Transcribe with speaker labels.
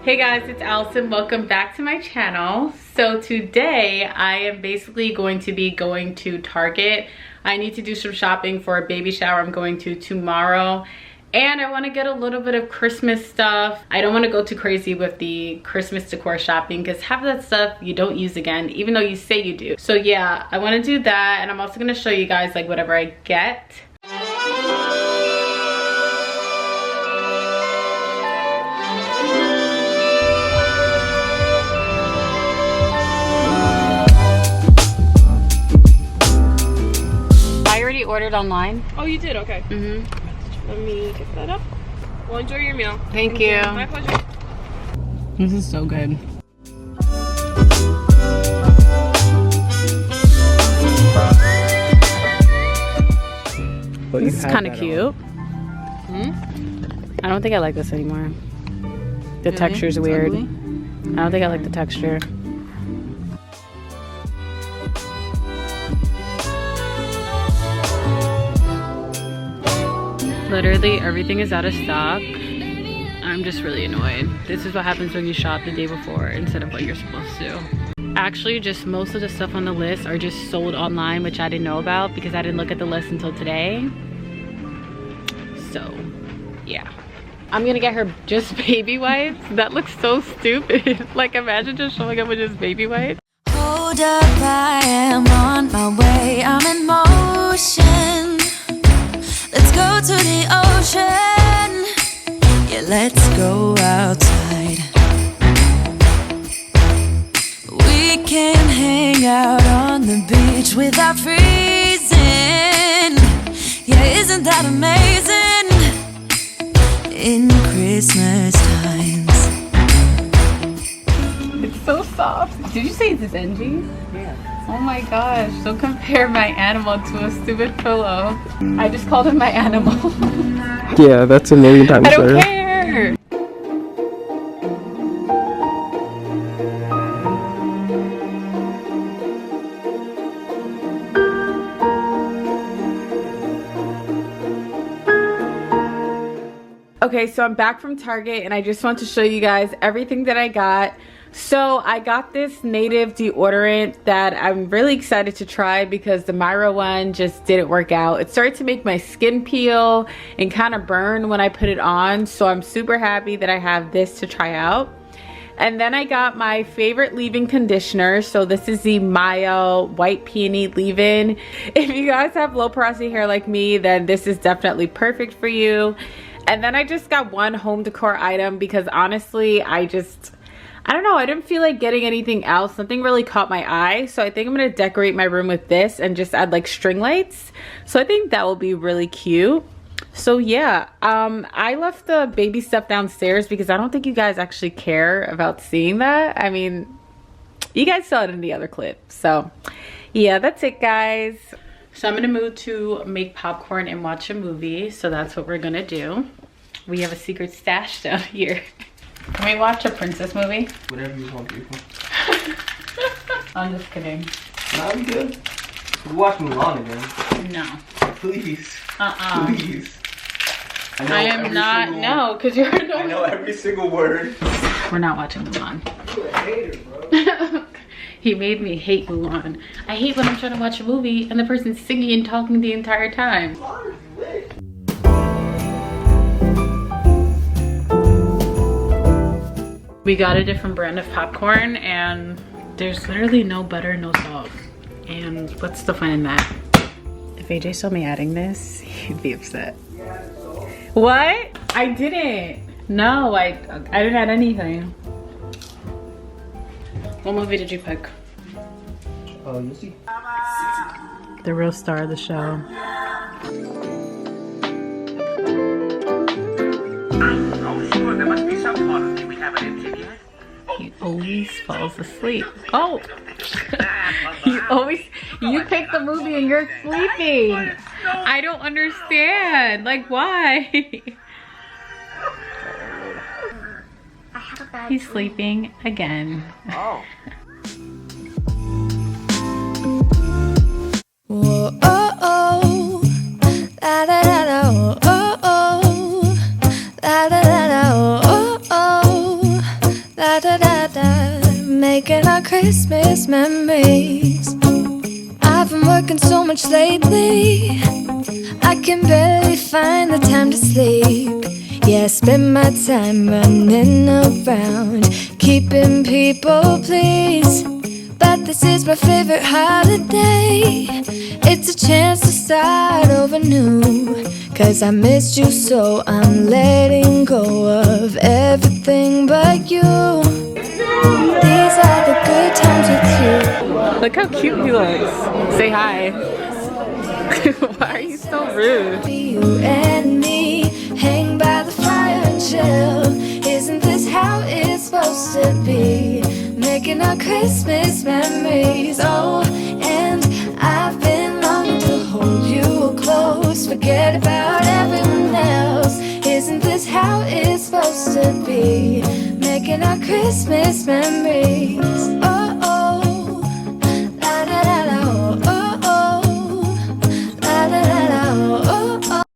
Speaker 1: Hey guys, it's Allison. Welcome back to my channel. So today I am basically going to be going to Target. I need to do some shopping for a baby shower I'm going to tomorrow. And I want to get a little bit of Christmas stuff. I don't want to go too crazy with the Christmas decor shopping because half of that stuff you don't use again, even though you say you do. So yeah, I want to do that. And I'm also going to show you guys like whatever I get. Ordered online.
Speaker 2: Oh, you did? Okay. Let me get that up. Well, enjoy your meal.
Speaker 1: Thank you.
Speaker 2: My pleasure.
Speaker 1: This is so good. This is kind of cute. I don't think I like this anymore. The texture is weird. Ugly? I don't think I like the texture. Literally everything is out of stock. I'm just really annoyed. This is what happens when you shop the day before instead of what you're supposed to. Actually, just most of the stuff on the list are just sold online, which I didn't know about because I didn't look at the list until today. So, yeah. I'm gonna get her just baby wipes. That looks so stupid. Like, imagine just showing up with just baby wipes.
Speaker 3: Hold up, I am on my way. I'm in motion. Let's go to the ocean. Yeah, let's go outside. We can hang out on the beach without freezing. Yeah, isn't that amazing? In Christmas times.
Speaker 1: It's so soft. Did you say this is NG? Yeah. Oh my gosh, don't compare my animal to a stupid pillow. I just called him my animal.
Speaker 4: Yeah, that's a million times better.
Speaker 1: I don't care. Okay, so I'm back from Target and I just want to show you guys everything that I got. So I got this native deodorant that I'm really excited to try because the Myra one just didn't work out. It started to make my skin peel and kind of burn when I put it on. So I'm super happy that I have this to try out. And then I got my favorite leave-in conditioner. So this is the Maya White Peony Leave-In. If you guys have low porosity hair like me, then this is definitely perfect for you. And then I just got one home decor item because honestly, I don't know, I didn't feel like getting anything else. Nothing really caught my eye. So I think I'm gonna decorate my room with this and just add like string lights. So I think that will be really cute. So yeah, I left the baby stuff downstairs because I don't think you guys actually care about seeing that. I mean, you guys saw it in the other clip. So yeah, that's it guys. So I'm in a mood to make popcorn and watch a movie. So that's what we're gonna do. We have a secret stash down here. Can we watch a princess movie?
Speaker 4: Whatever you want, people.
Speaker 1: I'm just kidding.
Speaker 4: No, I'm good. We're watching Mulan again.
Speaker 1: No.
Speaker 4: Please. Please.
Speaker 1: I am not. No, because you're going.
Speaker 4: I know every single word.
Speaker 1: We're not watching Mulan.
Speaker 4: You're a hater, bro.
Speaker 1: He made me hate Mulan. I hate when I'm trying to watch a movie and the person's singing and talking the entire time. We got a different brand of popcorn and there's literally no butter, no salt. And what's the fun in that? If AJ saw me adding this, he'd be upset. What? I didn't. No, I didn't add anything. What movie did you pick?
Speaker 4: Oh, you'll see.
Speaker 1: The real star of the show.
Speaker 5: There must be some quality we haven't entered yet.
Speaker 1: He always falls asleep. Oh! You pick the movie and you're sleeping. I don't understand. Like, why? He's sleeping again.
Speaker 4: Oh.
Speaker 3: Whoa, oh, oh. La, da, da, da, oh, oh, oh. La, da, da, da, oh, oh, oh. Christmas memories. I've been working so much lately, I can barely find the time to sleep. Yeah, I spend my time running around, keeping people pleased. But this is my favorite holiday. It's a chance to start over new. 'Cause I missed you, so I'm letting go of everything but you. These are the good times with you.
Speaker 1: Look how cute he looks. Say hi. Why are you so rude?
Speaker 3: You and me hang by the fire and chill. Isn't this how it's supposed to be? Making our Christmas memories. Oh, and I've been longing to hold you close. Forget about everyone else. Isn't this how it's supposed to be? Making our Christmas memories.